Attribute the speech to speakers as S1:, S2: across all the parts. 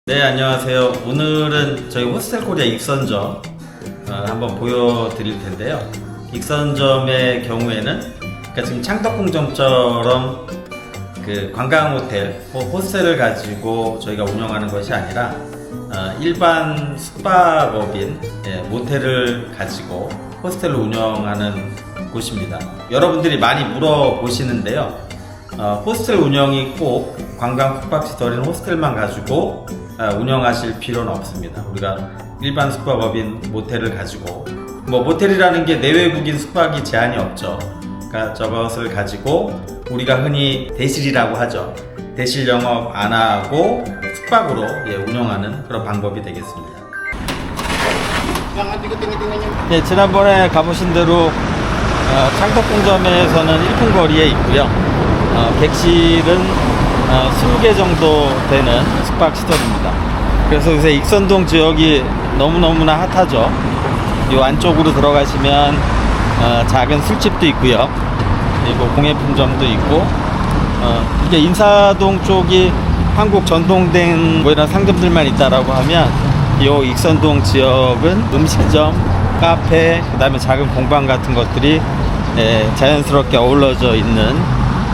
S1: 네, 안녕하세요. 오늘은 저희 호스텔코리아 익선점 한번 보여드릴 텐데요. 익선점의 경우에는 그러니까 지금 창덕궁점처럼 그 관광호텔, 호스텔을 가지고 저희가 운영하는 것이 아니라 일반 숙박업인 모텔을 가지고 호스텔을 운영하는 곳입니다. 여러분들이 많이 물어보시는데요. 호스텔 운영이 꼭 관광 숙박시설인 호스텔만 가지고 운영하실 필요는 없습니다. 우리가 일반 숙박업인 모텔을 가지고 모텔이라는 게 내외국인 숙박이 제한이 없죠. 그러니까 저것을 가지고 우리가 흔히 대실이라고 하죠. 대실 영업 안 하고 숙박으로 운영하는 그런 방법이 되겠습니다. 네, 지난번에 가보신 대로 창덕궁점에서는 1분 거리에 있고요. 객실은 20개 정도 되는 숙박시설입니다. 그래서 요새 익선동 지역이 너무너무나 핫하죠. 이 안쪽으로 들어가시면 작은 술집도 있고요. 그리고 공예품점도 있고 이게 인사동 쪽이 한국 전통된 이런 상점들만 있다라고 하면 이 익선동 지역은 음식점, 카페, 그 다음에 작은 공방 같은 것들이 자연스럽게 어우러져 있는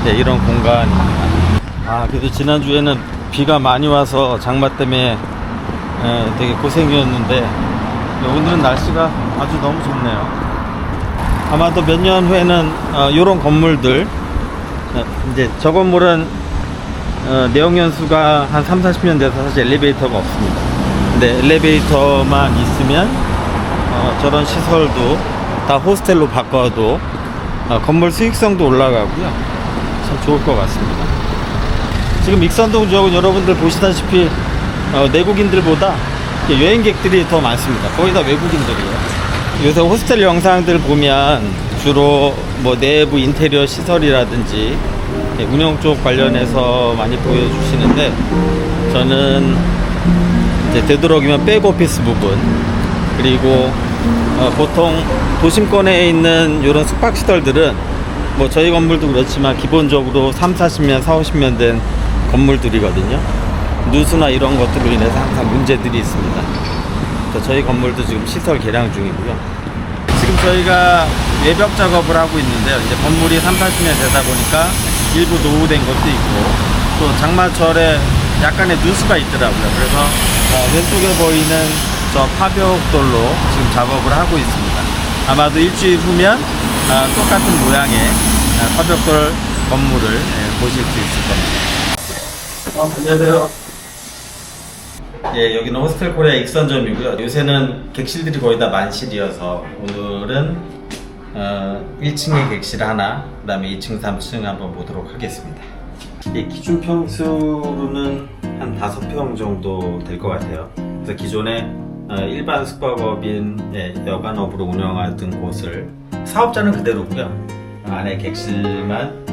S1: 이런 공간입니다. 그래도 지난주에는 비가 많이 와서 장마 때문에 되게 고생이었는데 오늘은 날씨가 아주 너무 좋네요. 아마도 몇 년 후에는 이런 건물들, 이제 저 건물은 내역연수가 한 30-40년 돼서 사실 엘리베이터가 없습니다. 근데 엘리베이터만 있으면 저런 시설도 다 호스텔로 바꿔도 건물 수익성도 올라가고요. 참 좋을 것 같습니다. 지금 익선동 지역은 여러분들 보시다시피 내국인들보다 여행객들이 더 많습니다. 거의 다 외국인들이에요. 요새 호스텔 영상들 보면 주로 내부 인테리어 시설이라든지 운영 쪽 관련해서 많이 보여주시는데, 저는 이제 되도록이면 백오피스 부분, 그리고 보통 도심권에 있는 이런 숙박시설들은 저희 건물도 그렇지만 기본적으로 30-40년, 40-50년 된 건물들이거든요. 누수나 이런 것들로 인해서 항상 문제들이 있습니다. 저희 건물도 지금 시설 개량 중이고요. 지금 저희가 외벽 작업을 하고 있는데요. 이제 건물이 30-40년 되다 보니까 일부 노후된 것도 있고, 또 장마철에 약간의 누수가 있더라고요. 그래서 왼쪽에 보이는 저 파벽돌로 지금 작업을 하고 있습니다. 아마도 일주일 후면 똑같은 모양의 파벽돌 건물을 보실 수 있을 겁니다. 안녕하세요. 여기는 호스텔코리아 익선점이고요. 요새는 객실들이 거의 다 만실이어서 오늘은 1층에 객실 하나, 그 다음에 2층, 3층 한번 보도록 하겠습니다. 기준 평수로는 한 5평 정도 될 것 같아요. 그래서 기존에 일반 숙박업인 여관업으로 운영하던 곳을, 사업자는 그대로고요. 안에 객실만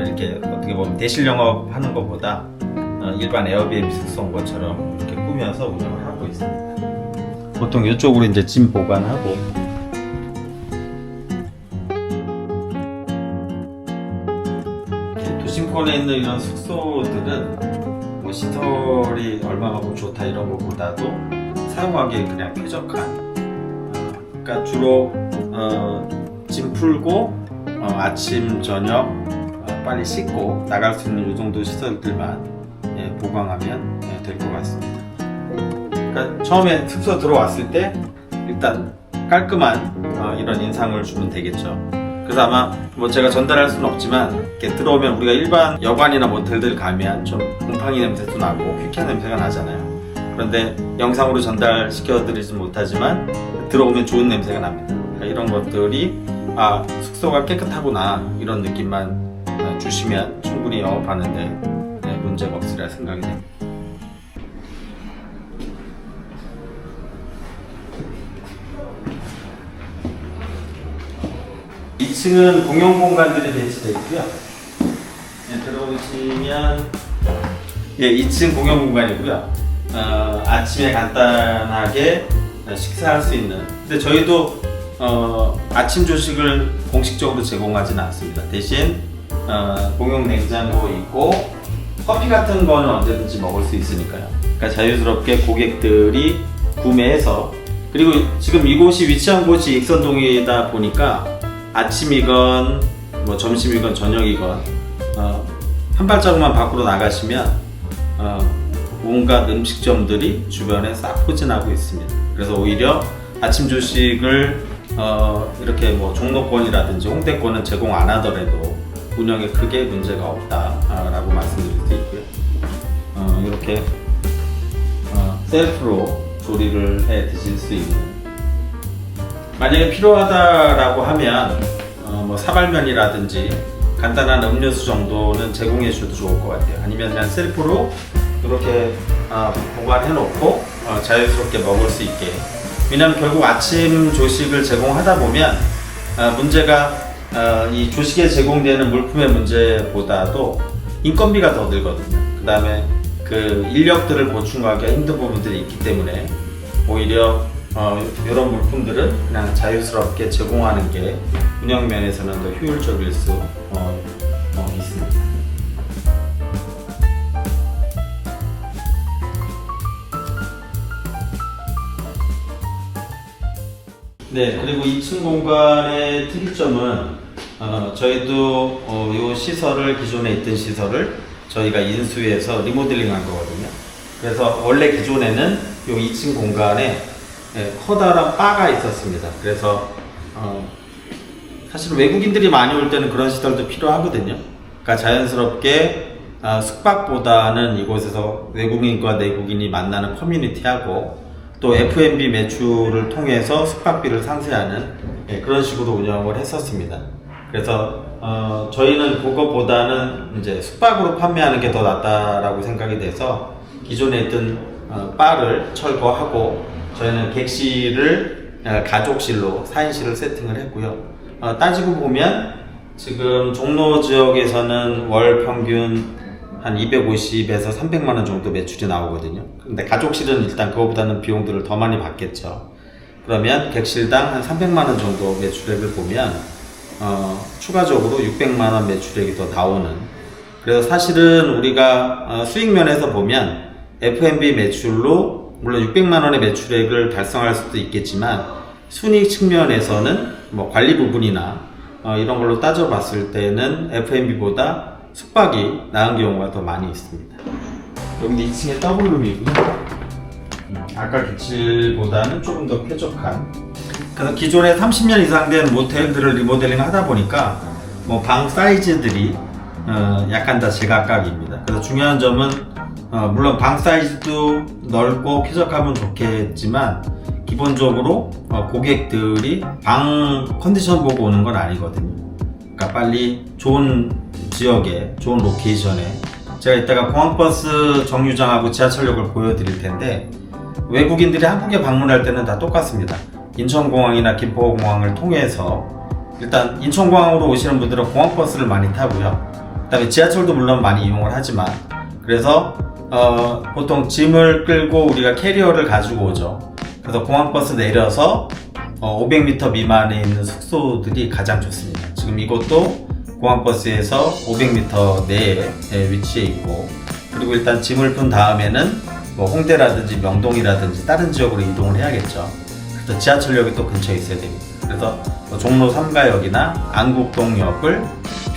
S1: 이렇게 어떻게 보면 대실 영업하는 것보다 일반 에어비앤비 숙소 온 것처럼 이렇게 꾸며서 운영을 하고 있습니다. 보통 이쪽으로 이제 짐 보관하고, 도심권에 있는 이런 숙소들은 시설이 얼마나 좋다 이런 것보다도 사용하기에 그냥 쾌적한, 그러니까 주로 짐 풀고 아침 저녁 빨리 씻고 나갈 수 있는 이 정도 시설들만 보강하면 될 것 같습니다. 그러니까 처음에 숙소 들어왔을 때 일단 깔끔한 이런 인상을 주면 되겠죠. 그래서 아마 제가 전달할 수는 없지만, 이렇게 들어오면 우리가 일반 여관이나 모텔들 가면 좀 곰팡이 냄새도 나고 퀴퀴한 냄새가 나잖아요. 그런데 영상으로 전달시켜 드리진 못하지만 들어오면 좋은 냄새가 납니다. 그러니까 이런 것들이 숙소가 깨끗하구나 이런 느낌만 주시면 충분히 영업하는데 문제가 없으리라 생각이 됩니다. 이 2층은 공용 공간들이 배치되어 있고요. 들어오시면 2층 공용 공간이고요. 아침에 간단하게 식사할 수 있는, 근데 저희도 아침 조식을 공식적으로 제공하지는 않습니다. 대신 공용 냉장고 있고 커피 같은 거는 언제든지 먹을 수 있으니까요. 그러니까 자유스럽게 고객들이 구매해서, 그리고 지금 이곳이 위치한 곳이 익선동이다 보니까 아침이건 뭐 점심이건 저녁이건 한 발자국만 밖으로 나가시면 온갖 음식점들이 주변에 싹 포진하고 있습니다. 그래서 오히려 아침 조식을 이렇게 뭐 종로권이라든지 홍대권은 제공 안 하더라도 운영에 크게 문제가 없다라고 말씀드릴 수 있고요. 이렇게 셀프로 조리를 해 드실 수 있는, 만약에 필요하다라고 하면 뭐 사발면이라든지 간단한 음료수 정도는 제공해 주셔도 좋을 것 같아요. 아니면 그냥 셀프로 이렇게 보관해 놓고 자유스럽게 먹을 수 있게. 왜냐하면 결국 아침 조식을 제공하다 보면 문제가 이 조식에 제공되는 물품의 문제보다도 인건비가 더 들거든요. 그 다음에 그 인력들을 보충하기가 힘든 부분들이 있기 때문에 오히려 이런 물품들은 그냥 자유스럽게 제공하는 게 운영 면에서는 더 효율적일 수 있습니다. 네, 그리고 2층 공간의 특이점은 저희도 이 시설을, 기존에 있던 시설을 저희가 인수해서 리모델링한 거거든요. 그래서 원래 기존에는 이 2층 공간에 커다란 바가 있었습니다. 그래서 사실 외국인들이 많이 올 때는 그런 시설도 필요하거든요. 그러니까 자연스럽게 숙박보다는 이곳에서 외국인과 내국인이 만나는 커뮤니티하고 또 F&B 매출을 통해서 숙박비를 상쇄하는 그런 식으로 운영을 했었습니다. 그래서 저희는 그것보다는 이제 숙박으로 판매하는 게 더 낫다라고 생각이 돼서 기존에 있던 바를 철거하고 저희는 객실을 가족실로 4인실을 세팅을 했고요. 따지고 보면 지금 종로 지역에서는 월 평균 한 250에서 300만 원 정도 매출이 나오거든요. 근데 가족실은 일단 그거보다는 비용들을 더 많이 받겠죠. 그러면 객실당 한 300만 원 정도 매출액을 보면 추가적으로 600만 원 매출액이 더 나오는, 그래서 사실은 우리가 수익 면에서 보면 F&B 매출로 물론 600만 원의 매출액을 달성할 수도 있겠지만 순이익 측면에서는 뭐 관리 부분이나 이런 걸로 따져봤을 때는 F&B보다 숙박이 나은 경우가 더 많이 있습니다. 여기는 2층에 더블룸이고요. 아까 객실보다는 조금 더 쾌적한. 그래서 기존에 30년 이상 된 모텔들을 리모델링 하다 보니까 뭐 방 사이즈들이 약간 다 제각각입니다. 그래서 중요한 점은 물론 방 사이즈도 넓고 쾌적하면 좋겠지만 기본적으로 고객들이 방 컨디션 보고 오는 건 아니거든요. 그러니까 빨리 좋은 지역에, 좋은 로케이션에, 제가 이따가 공항버스 정류장하고 지하철역을 보여드릴 텐데 외국인들이 한국에 방문할 때는 다 똑같습니다. 인천공항이나 김포공항을 통해서 일단 인천공항으로 오시는 분들은 공항버스를 많이 타고요. 그 다음에 지하철도 물론 많이 이용을 하지만, 그래서 보통 짐을 끌고 우리가 캐리어를 가지고 오죠. 그래서 공항버스 내려서 500m 미만에 있는 숙소들이 가장 좋습니다. 지금 이곳도 공항버스에서 500m 내에 위치해 있고, 그리고 일단 짐을 푼 다음에는 뭐 홍대라든지 명동이라든지 다른 지역으로 이동을 해야겠죠. 그래서 지하철역이 또 근처에 있어야 됩니다. 그래서 종로 3가역이나 안국동역을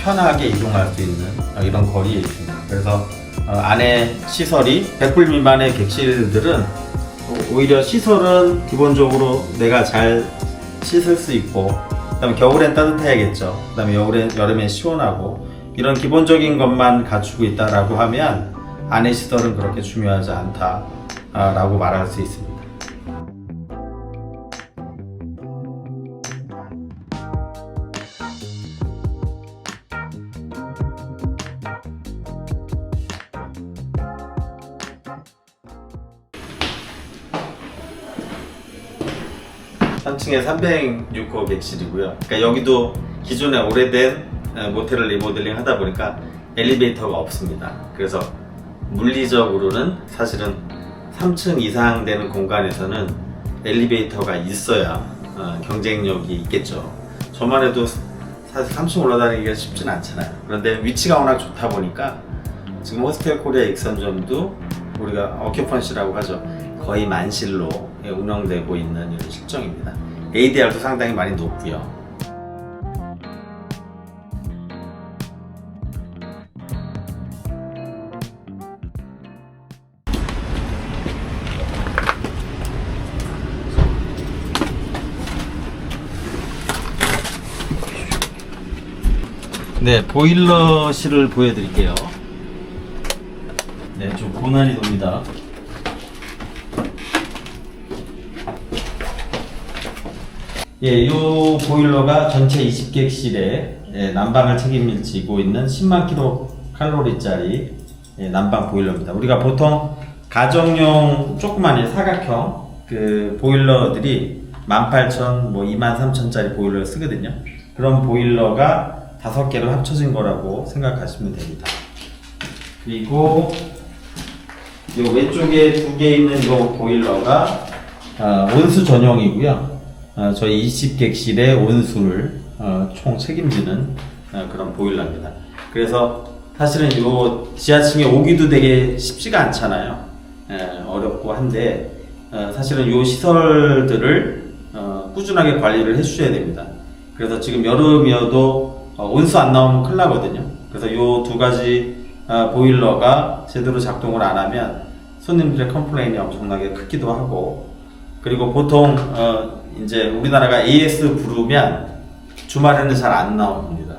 S1: 편하게 이동할 수 있는 이런 거리에 있습니다. 그래서 안에 시설이 100불 미만의 객실들은 오히려 시설은 기본적으로 내가 잘 씻을 수 있고, 그 다음에 겨울엔 따뜻해야겠죠. 그 다음에 여름엔 시원하고, 이런 기본적인 것만 갖추고 있다라고 하면 안의 시설은 그렇게 중요하지 않다라고 말할 수 있습니다. 삼 층에 306호 객실이고요. 그러니까 여기도 기존에 오래된 모텔을 리모델링 하다 보니까 엘리베이터가 없습니다. 그래서 물리적으로는 사실은 3층 이상 되는 공간에서는 엘리베이터가 있어야 경쟁력이 있겠죠. 저만 해도 사실 3층 올라다니기가 쉽진 않잖아요. 그런데 위치가 워낙 좋다 보니까 지금 호스텔 코리아 익선점도 우리가 어큐펀시라고 하죠. 거의 만실로 운영되고 있는 이런 실정입니다. ADR도 상당히 많이 높고요. 네, 보일러실을 보여드릴게요. 네, 좀 고난이도입니다. 예, 요 보일러가 전체 20객실에 난방을 책임지고 있는 10만 킬로칼로리짜리 난방 보일러입니다. 우리가 보통 가정용 조그만 사각형 그 보일러들이 18,000, 뭐 23,000짜리 보일러를 쓰거든요. 그런 보일러가 5개로 합쳐진 거라고 생각하시면 됩니다. 그리고 요 왼쪽에 2개 있는 요 보일러가 온수 전용이고요. 저희 20객실의 온수를 총 책임지는 그런 보일러입니다. 그래서 사실은 요 지하층에 오기도 되게 쉽지가 않잖아요. 어렵고 한데 사실은 요 시설들을 꾸준하게 관리를 해주셔야 됩니다. 그래서 지금 여름이어도 온수 안 나오면 큰일 나거든요. 그래서 요 2가지 보일러가 제대로 작동을 안 하면 손님들의 컴플레인이 엄청나게 크기도 하고, 그리고 보통 이제 우리나라가 AS 부르면 주말에는 잘 안 나옵니다.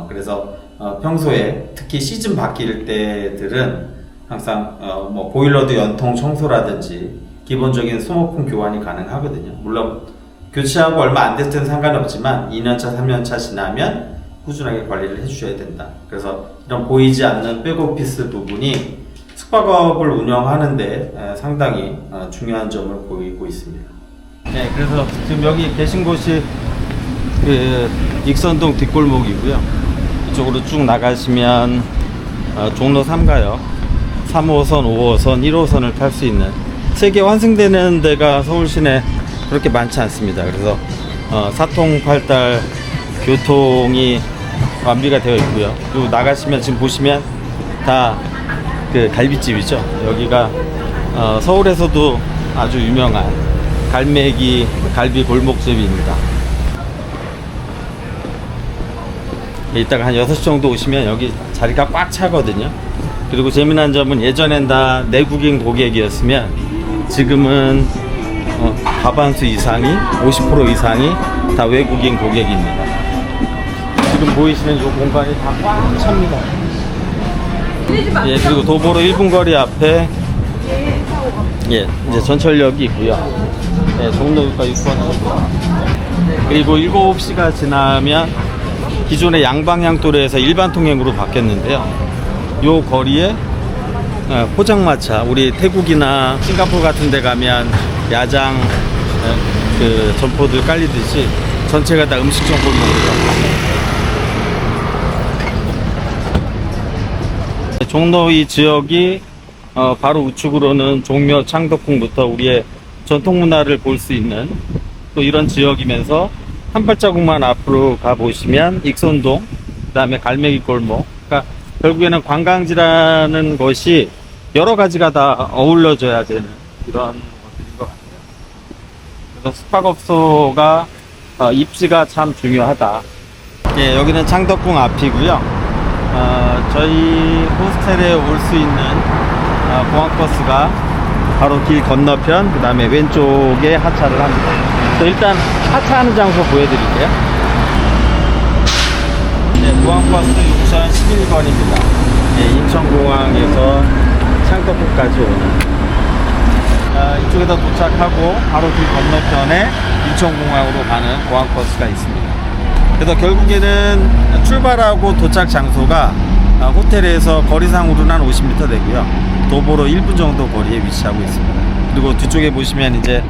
S1: 그래서 평소에 특히 시즌 바뀔 때들은 항상 뭐 보일러도 연통 청소라든지 기본적인 소모품 교환이 가능하거든요. 물론 교체하고 얼마 안 됐든 상관없지만 2년차, 3년차 지나면 꾸준하게 관리를 해주셔야 된다. 그래서 이런 보이지 않는 백오피스 부분이 숙박업을 운영하는데 상당히 중요한 점을 보이고 있습니다. 네, 그래서 지금 여기 계신 곳이 그 익선동 뒷골목이고요. 이쪽으로 쭉 나가시면 종로 3가요. 3호선, 5호선, 1호선을 탈 수 있는, 세개 환승되는 데가 서울 시내 그렇게 많지 않습니다. 그래서 사통팔달 교통이 완비가 되어 있고요. 그리고 나가시면 지금 보시면 다 그 갈비집이죠. 여기가 서울에서도 아주 유명한 갈매기 갈비 골목집입니다. 이따가 한 6시 정도 오시면 여기 자리가 꽉 차거든요. 그리고 재미난 점은 예전엔 다 내국인 고객이었으면 지금은 과반수 이상이, 50% 이상이 다 외국인 고객입니다. 지금 보이시는 이 공간이 다 꽉 찹니다. 예, 그리고 도보로 1분 거리 앞에 예, 이제 전철역이 있고요. 예, 종로역과 6번. 그리고 7시가 지나면 기존의 양방향 도로에서 일반 통행으로 바뀌었는데요. 요 거리에 포장마차, 우리 태국이나 싱가포르 같은 데 가면 야장 그 점포들 깔리듯이 전체가 다 음식점 골목이죠. 종로 이 지역이 바로 우측으로는 종묘 창덕궁부터 우리의 전통 문화를 볼 수 있는 또 이런 지역이면서 한 발자국만 앞으로 가보시면 익선동, 그 다음에 갈매기 골목, 그러니까 결국에는 관광지라는 것이 여러 가지가 다 어울려져야 되는 이런 것들인 것 같아요. 그래서 숙박업소가 입지가 참 중요하다. 예, 여기는 창덕궁 앞이고요. 저희 호스텔에 올 수 있는 공항버스가 바로 길 건너편, 그 다음에 왼쪽에 하차를 합니다. 일단 하차하는 장소 보여드릴게요. 네, 공항버스 6011번입니다. 네, 인천공항에서 창덕궁까지 오는 이쪽에다 도착하고 바로 길 건너편에 인천공항으로 가는 공항버스가 있습니다. 그래서 결국에는 출발하고 도착 장소가 호텔에서 거리상으로는 한 50m 되고요. 도보로 1분 정도 거리에 위치하고 있습니다. 그리고 뒤쪽에 보시면 이제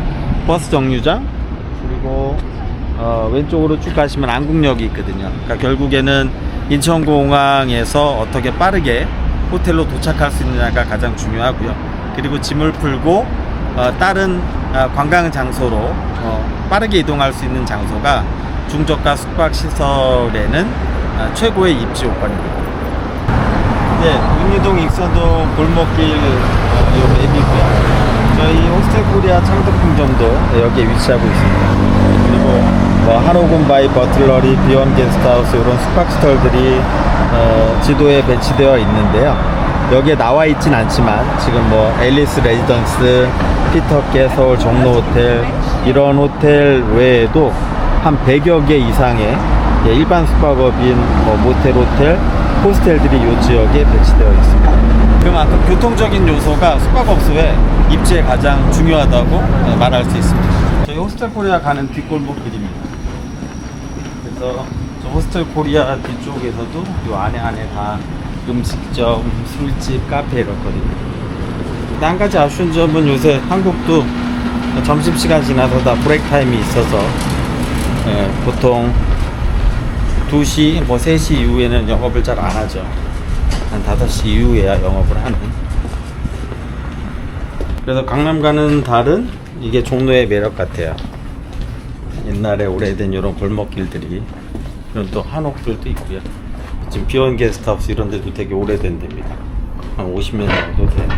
S1: 버스 정류장, 그리고 왼쪽으로 쭉 가시면 안국역이 있거든요. 그러니까 결국에는 인천공항에서 어떻게 빠르게 호텔로 도착할 수 있느냐가 가장 중요하고요. 그리고 짐을 풀고 다른 관광 장소로 빠르게 이동할 수 있는 장소가 중저가 숙박시설에는 최고의 입지 요건입니다. 네, 윤리동 익선동 골목길 이 맵이고요. 저희 호스텔 코리아 창덕궁점도 여기에 위치하고 있습니다. 그리고 뭐 하로군바이, 버틀러리, 비원 게스트하우스 이런 숙박시설들이 지도에 배치되어 있는데요. 여기에 나와 있진 않지만 지금 뭐 앨리스 레지던스, 피터캐, 서울 종로호텔 이런 호텔 외에도 한 100여 개 이상의 일반 숙박업인 뭐 모텔, 호텔, 호스텔들이 이 지역에 배치되어 있습니다. 그만큼 교통적인 요소가 숙박업소의 입지에 가장 중요하다고 말할 수 있습니다. 저희 호스텔 코리아 가는 뒷골목길입니다. 그래서 저 호스텔 코리아 뒤쪽에서도 이 안에 다 음식점, 술집, 카페 이렇거든요. 근데 한 가지 아쉬운 점은 요새 한국도 점심시간 지나서 다 브레이크 타임이 있어서 보통 2시, 뭐 3시 이후에는 영업을 잘 안 하죠. 한 5시 이후에야 영업을 하는. 그래서 강남 가는 달은 이게 종로의 매력 같아요. 옛날에 오래된 이런 골목길들이, 이런 또 한옥들도 있고요. 지금 비원 게스트하우스 이런 데도 되게 오래된 데입니다. 한 50년 정도 된.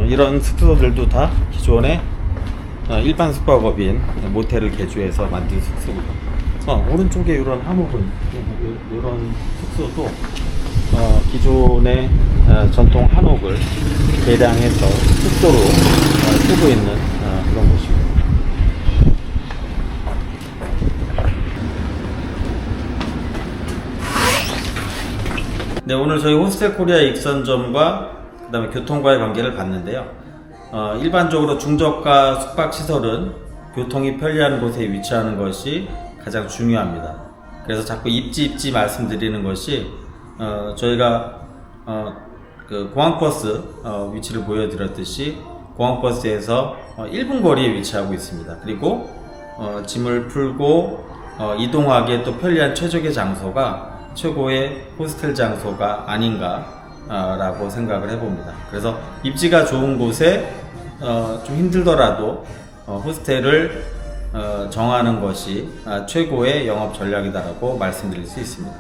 S1: 이런 숙소들도 다 기존의 일반 숙박업인 모텔을 개조해서 만든 숙소고요. 오른쪽에 이런 한옥은, 이런 숙소도 기존의 전통 한옥을 개량해서 숙소로 쓰고 있는 그런 곳입니다. 네, 오늘 저희 호스텔 코리아 익선점과 그 다음에 교통과의 관계를 봤는데요. 일반적으로 중저가 숙박시설은 교통이 편리한 곳에 위치하는 것이 가장 중요합니다. 그래서 자꾸 입지 말씀드리는 것이 저희가 그 공항버스 위치를 보여드렸듯이 공항버스에서 1분 거리에 위치하고 있습니다. 그리고 짐을 풀고 이동하기에 또 편리한 최적의 장소가 최고의 호스텔 장소가 아닌가 라고 생각을 해봅니다. 그래서 입지가 좋은 곳에 좀 힘들더라도 호스텔을 정하는 것이 최고의 영업 전략이다라고 말씀드릴 수 있습니다.